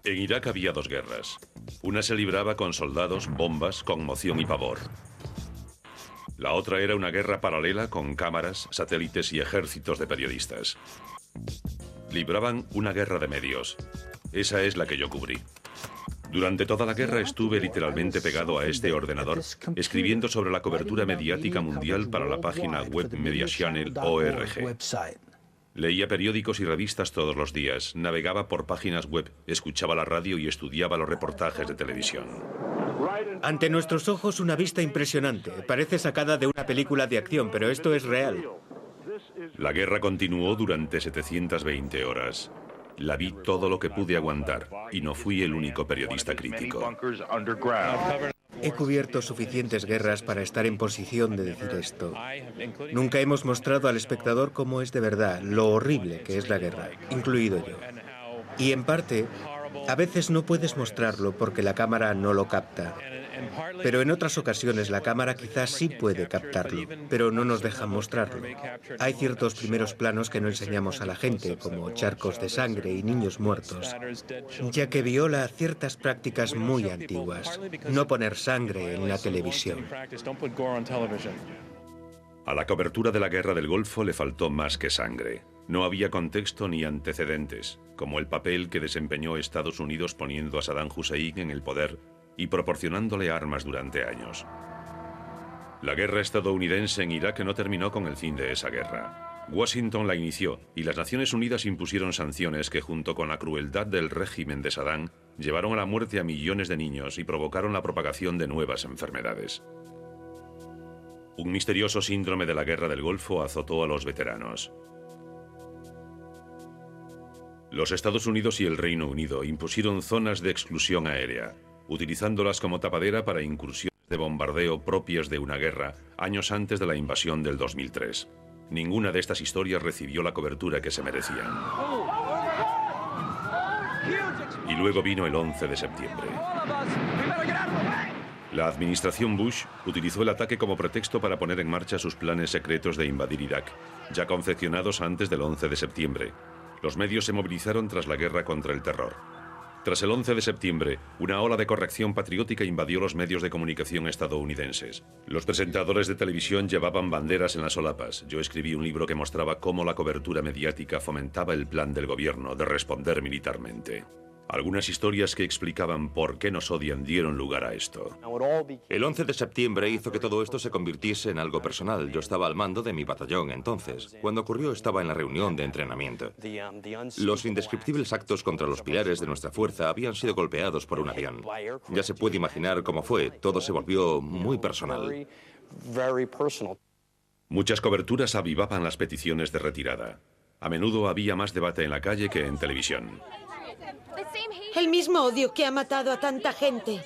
En Irak había dos guerras. Una se libraba con soldados, bombas, conmoción y pavor. La otra era una guerra paralela con cámaras, satélites y ejércitos de periodistas. Libraban una guerra de medios. Esa es la que yo cubrí. Durante toda la guerra estuve literalmente pegado a este ordenador, escribiendo sobre la cobertura mediática mundial para la página web MediaChannel.org. Leía periódicos y revistas todos los días, navegaba por páginas web, escuchaba la radio y estudiaba los reportajes de televisión. Ante nuestros ojos una vista impresionante. Parece sacada de una película de acción, pero esto es real. La guerra continuó durante 720 horas. La vi todo lo que pude aguantar y no fui el único periodista crítico. He cubierto suficientes guerras para estar en posición de decir esto. Nunca hemos mostrado al espectador cómo es de verdad, lo horrible que es la guerra, incluido yo. Y en parte, a veces no puedes mostrarlo porque la cámara no lo capta. Pero en otras ocasiones la cámara quizás sí puede captarlo, pero no nos deja mostrarlo. Hay ciertos primeros planos que no enseñamos a la gente, como charcos de sangre y niños muertos, ya que viola ciertas prácticas muy antiguas. No poner sangre en la televisión. A la cobertura de la Guerra del Golfo le faltó más que sangre. No había contexto ni antecedentes, como el papel que desempeñó Estados Unidos poniendo a Saddam Hussein en el poder y proporcionándole armas durante años. La guerra estadounidense en Irak no terminó con el fin de esa guerra. Washington la inició y las Naciones Unidas impusieron sanciones que, junto con la crueldad del régimen de Saddam, llevaron a la muerte a millones de niños y provocaron la propagación de nuevas enfermedades. Un misterioso síndrome de la Guerra del Golfo azotó a los veteranos. Los Estados Unidos y el Reino Unido impusieron zonas de exclusión aérea, utilizándolas como tapadera para incursiones de bombardeo propias de una guerra años antes de la invasión del 2003. Ninguna de estas historias recibió la cobertura que se merecían. Y luego vino el 11 de septiembre. La administración Bush utilizó el ataque como pretexto para poner en marcha sus planes secretos de invadir Irak, ya confeccionados antes del 11 de septiembre. Los medios se movilizaron tras la guerra contra el terror. Tras el 11 de septiembre, una ola de corrección patriótica invadió los medios de comunicación estadounidenses. Los presentadores de televisión llevaban banderas en las solapas. Yo escribí un libro que mostraba cómo la cobertura mediática fomentaba el plan del gobierno de responder militarmente. Algunas historias que explicaban por qué nos odian dieron lugar a esto. El 11 de septiembre hizo que todo esto se convirtiese en algo personal. Yo estaba al mando de mi batallón entonces. Cuando ocurrió estaba en la reunión de entrenamiento. Los indescriptibles actos contra los pilares de nuestra fuerza habían sido golpeados por un avión. Ya se puede imaginar cómo fue. Todo se volvió muy personal. Muchas coberturas avivaban las peticiones de retirada. A menudo había más debate en la calle que en televisión. El mismo odio que ha matado a tanta gente.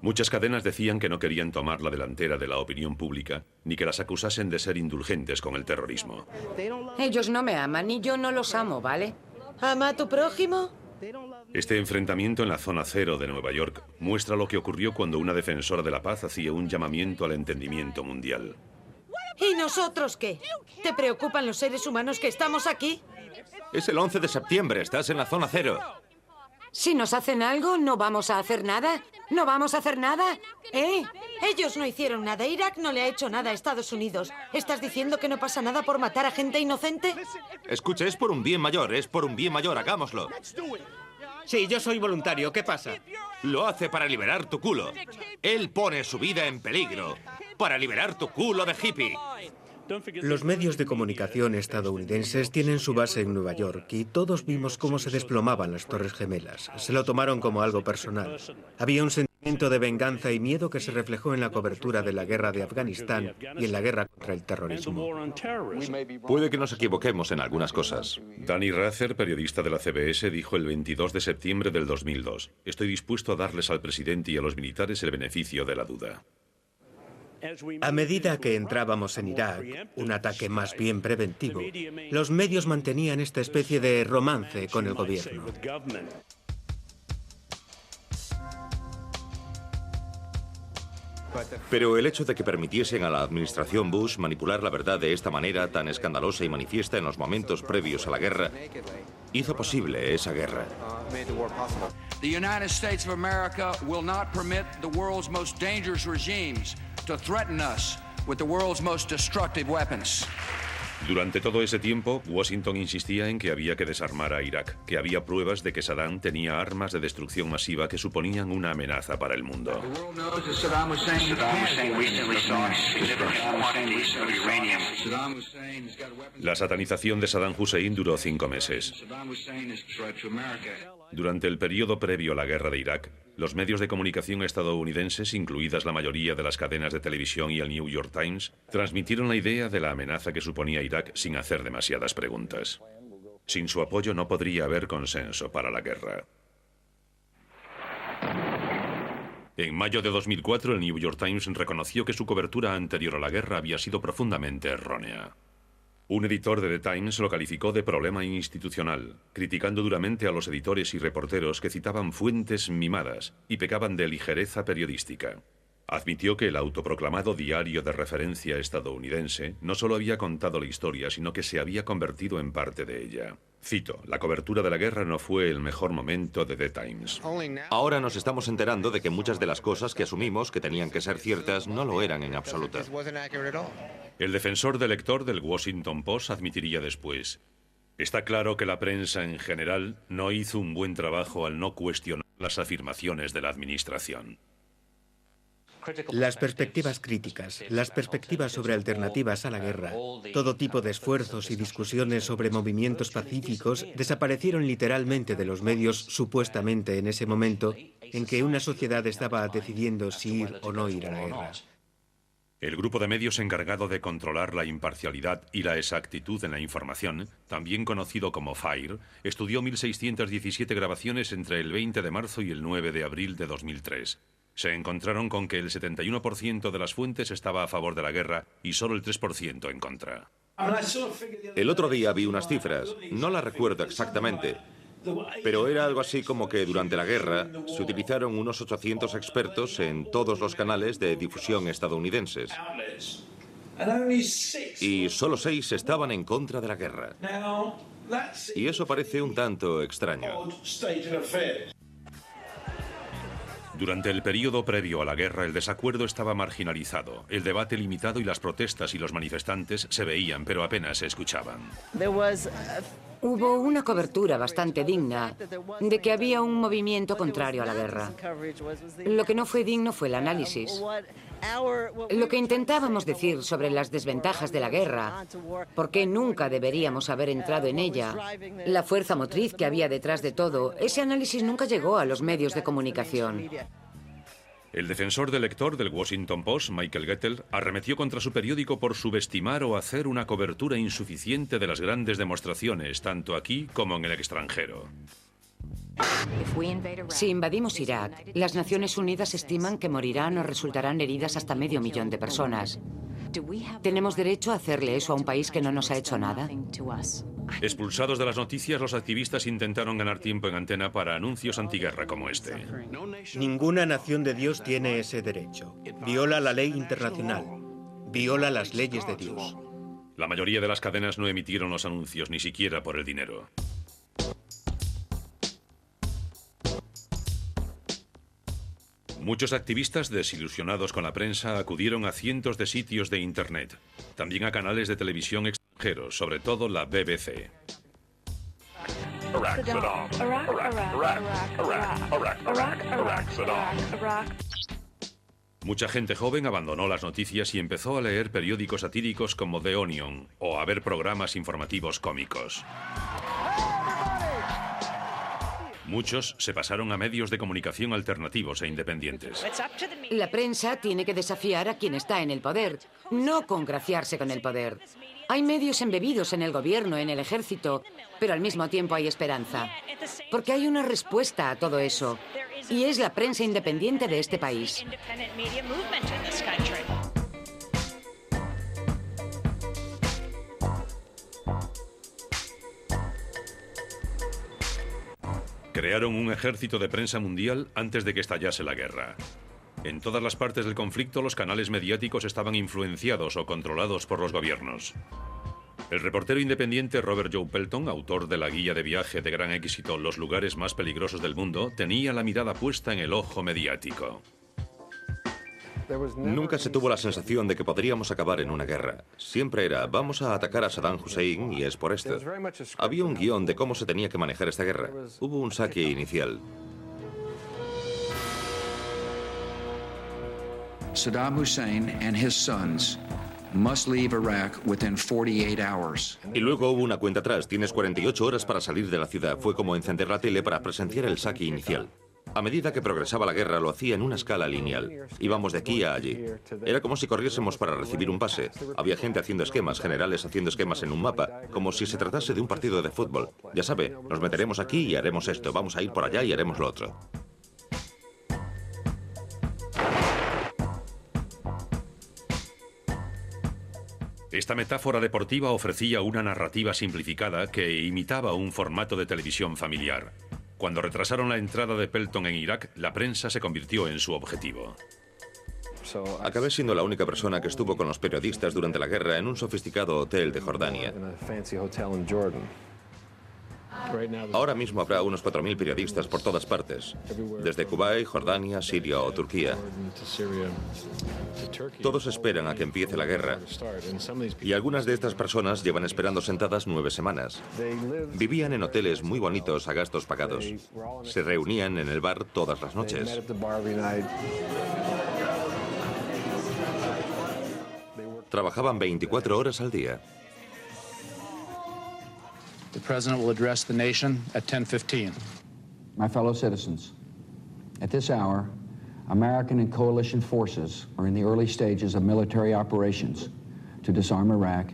Muchas cadenas decían que no querían tomar la delantera de la opinión pública, ni que las acusasen de ser indulgentes con el terrorismo. Ellos no me aman y yo no los amo, ¿vale? ¿Ama a tu prójimo? Este enfrentamiento en la zona cero de Nueva York muestra lo que ocurrió cuando una defensora de la paz hacía un llamamiento al entendimiento mundial. ¿Y nosotros qué? ¿Te preocupan los seres humanos que estamos aquí? Es el 11 de septiembre, estás en la zona cero. Si nos hacen algo, ¿no vamos a hacer nada? ¿No vamos a hacer nada? ¿Eh? Ellos no hicieron nada. Irak no le ha hecho nada a Estados Unidos. ¿Estás diciendo que no pasa nada por matar a gente inocente? Escucha, es por un bien mayor, hagámoslo. Sí, yo soy voluntario, ¿qué pasa? Lo hace para liberar tu culo. Él pone su vida en peligro para liberar tu culo de hippie. Los medios de comunicación estadounidenses tienen su base en Nueva York y todos vimos cómo se desplomaban las Torres Gemelas. Se lo tomaron como algo personal. Había un sentimiento de venganza y miedo que se reflejó en la cobertura de la guerra de Afganistán y en la guerra contra el terrorismo. Puede que nos equivoquemos en algunas cosas. Danny Rather, periodista de la CBS, dijo el 22 de septiembre del 2002: «Estoy dispuesto a darles al presidente y a los militares el beneficio de la duda». A medida que entrábamos en Irak, un ataque más bien preventivo, los medios mantenían esta especie de romance con el gobierno. Pero el hecho de que permitiesen a la administración Bush manipular la verdad de esta manera tan escandalosa y manifiesta en los momentos previos a la guerra, hizo posible esa guerra. The United States of America will not permit the world's most dangerous regimes to threaten us with the world's most destructive weapons. Durante todo ese tiempo, Washington insistía en que había que desarmar a Irak, que había pruebas de que Saddam tenía armas de destrucción masiva que suponían una amenaza para el mundo. La satanización de Saddam Hussein duró 5 meses. Durante el periodo previo a la guerra de Irak, los medios de comunicación estadounidenses, incluidas la mayoría de las cadenas de televisión y el New York Times, transmitieron la idea de la amenaza que suponía Irak sin hacer demasiadas preguntas. Sin su apoyo no podría haber consenso para la guerra. En mayo de 2004, el New York Times reconoció que su cobertura anterior a la guerra había sido profundamente errónea. Un editor de The Times lo calificó de problema institucional, criticando duramente a los editores y reporteros que citaban fuentes mimadas y pecaban de ligereza periodística. Admitió que el autoproclamado diario de referencia estadounidense no solo había contado la historia, sino que se había convertido en parte de ella. Cito, la cobertura de la guerra no fue el mejor momento de The Times. Ahora nos estamos enterando de que muchas de las cosas que asumimos que tenían que ser ciertas no lo eran en absoluto. El defensor del lector del Washington Post admitiría después: está claro que la prensa en general no hizo un buen trabajo al no cuestionar las afirmaciones de la administración. Las perspectivas críticas, las perspectivas sobre alternativas a la guerra, todo tipo de esfuerzos y discusiones sobre movimientos pacíficos desaparecieron literalmente de los medios supuestamente en ese momento en que una sociedad estaba decidiendo si ir o no ir a la guerra. El grupo de medios encargado de controlar la imparcialidad y la exactitud en la información, también conocido como FIRE, estudió 1.617 grabaciones entre el 20 de marzo y el 9 de abril de 2003. Se encontraron con que el 71% de las fuentes estaba a favor de la guerra y solo el 3% en contra. El otro día vi unas cifras, no las recuerdo exactamente, pero era algo así como que durante la guerra se utilizaron unos 800 expertos en todos los canales de difusión estadounidenses. Y solo 6 estaban en contra de la guerra. Y eso parece un tanto extraño. Durante el periodo previo a la guerra, el desacuerdo estaba marginalizado, el debate limitado y las protestas y los manifestantes se veían, pero apenas se escuchaban. Hubo una cobertura bastante digna de que había un movimiento contrario a la guerra. Lo que no fue digno fue el análisis. Lo que intentábamos decir sobre las desventajas de la guerra, por qué nunca deberíamos haber entrado en ella, la fuerza motriz que había detrás de todo, ese análisis nunca llegó a los medios de comunicación. El defensor del lector del Washington Post, Michael Gettel, arremetió contra su periódico por subestimar o hacer una cobertura insuficiente de las grandes demostraciones, tanto aquí como en el extranjero. Si invadimos Irak, las Naciones Unidas estiman que morirán o resultarán heridas hasta 500.000 de personas. ¿Tenemos derecho a hacerle eso a un país que no nos ha hecho nada? Expulsados de las noticias, los activistas intentaron ganar tiempo en antena para anuncios antiguerra como este. Ninguna nación de Dios tiene ese derecho. Viola la ley internacional. Viola las leyes de Dios. La mayoría de las cadenas no emitieron los anuncios, ni siquiera por el dinero. Muchos activistas desilusionados con la prensa acudieron a cientos de sitios de Internet, también a canales de televisión extranjeros, sobre todo la BBC. Mucha gente joven abandonó las noticias y empezó a leer periódicos satíricos como The Onion o a ver programas informativos cómicos. Muchos se pasaron a medios de comunicación alternativos e independientes. La prensa tiene que desafiar a quien está en el poder, no congraciarse con el poder. Hay medios embebidos en el gobierno, en el ejército, pero al mismo tiempo hay esperanza. Porque hay una respuesta a todo eso, y es la prensa independiente de este país. Crearon un ejército de prensa mundial antes de que estallase la guerra. En todas las partes del conflicto, los canales mediáticos estaban influenciados o controlados por los gobiernos. El reportero independiente Robert Joe Pelton, autor de la guía de viaje de gran éxito Los lugares más peligrosos del mundo, tenía la mirada puesta en el ojo mediático. Nunca se tuvo la sensación de que podríamos acabar en una guerra. Siempre era, vamos a atacar a Saddam Hussein y es por esto. Había un guión de cómo se tenía que manejar esta guerra. Hubo un saque inicial. Saddam Hussein and his sons must leave Iraq within 48 hours. Y luego hubo una cuenta atrás. Tienes 48 horas para salir de la ciudad. Fue como encender la tele para presenciar el saque inicial. A medida que progresaba la guerra, lo hacía en una escala lineal. Íbamos de aquí a allí. Era como si corriésemos para recibir un pase. Había gente haciendo esquemas, generales haciendo esquemas en un mapa, como si se tratase de un partido de fútbol. Ya sabe, nos meteremos aquí y haremos esto. Vamos a ir por allá y haremos lo otro. Esta metáfora deportiva ofrecía una narrativa simplificada que imitaba un formato de televisión familiar. Cuando retrasaron la entrada de Pelton en Irak, la prensa se convirtió en su objetivo. Acabé siendo la única persona que estuvo con los periodistas durante la guerra en un sofisticado hotel de Jordania. Ahora mismo habrá unos 4.000 periodistas por todas partes, desde Kuwait, Jordania, Siria o Turquía. Todos esperan a que empiece la guerra, y algunas de estas personas llevan esperando sentadas 9 semanas. Vivían en hoteles muy bonitos a gastos pagados. Se reunían en el bar todas las noches. Trabajaban 24 horas al día. The President will address the nation at 10:15. My fellow citizens, at this hour, American and coalition forces are in the early stages of military operations to disarm Iraq,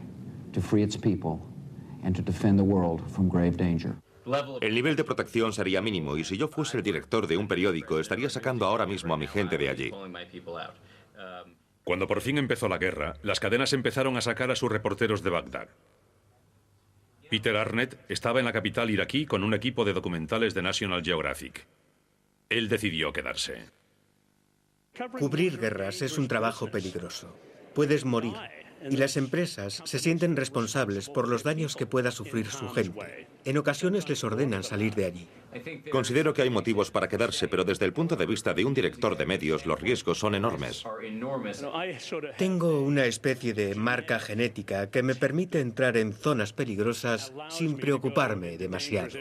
to free its people, and to defend the world from grave danger. El nivel de protección sería mínimo y si yo fuese el director de un periódico estaría sacando ahora mismo a mi gente de allí. Cuando por fin empezó la guerra, las cadenas empezaron a sacar a sus reporteros de Bagdad. Peter Arnett estaba en la capital iraquí con un equipo de documentales de National Geographic. Él decidió quedarse. Cubrir guerras es un trabajo peligroso. Puedes morir. Y las empresas se sienten responsables por los daños que pueda sufrir su gente. En ocasiones les ordenan salir de allí. Considero que hay motivos para quedarse, pero desde el punto de vista de un director de medios, los riesgos son enormes. Tengo una especie de marca genética que me permite entrar en zonas peligrosas sin preocuparme demasiado.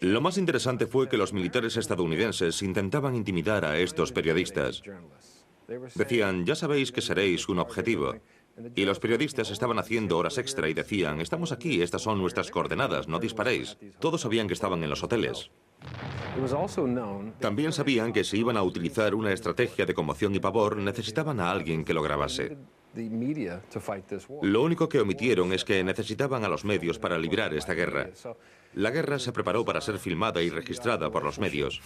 Lo más interesante fue que los militares estadounidenses intentaban intimidar a estos periodistas. Decían, ya sabéis que seréis un objetivo. Y los periodistas estaban haciendo horas extra y decían, estamos aquí, estas son nuestras coordenadas, no disparéis. Todos sabían que estaban en los hoteles. También sabían que si iban a utilizar una estrategia de conmoción y pavor, necesitaban a alguien que lo grabase. Lo único que omitieron es que necesitaban a los medios para librar esta guerra. La guerra se preparó para ser filmada y registrada por los medios.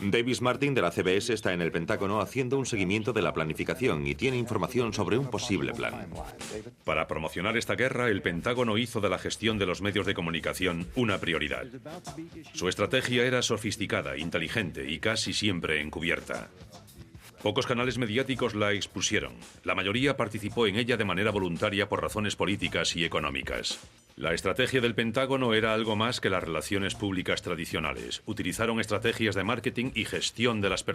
Davis Martin de la CBS está en el Pentágono haciendo un seguimiento de la planificación y tiene información sobre un posible plan. Para promocionar esta guerra, el Pentágono hizo de la gestión de los medios de comunicación una prioridad. Su estrategia era sofisticada, inteligente y casi siempre encubierta. Pocos canales mediáticos la expusieron. La mayoría participó en ella de manera voluntaria por razones políticas y económicas. La estrategia del Pentágono era algo más que las relaciones públicas tradicionales. Utilizaron estrategias de marketing y gestión de las percepciones.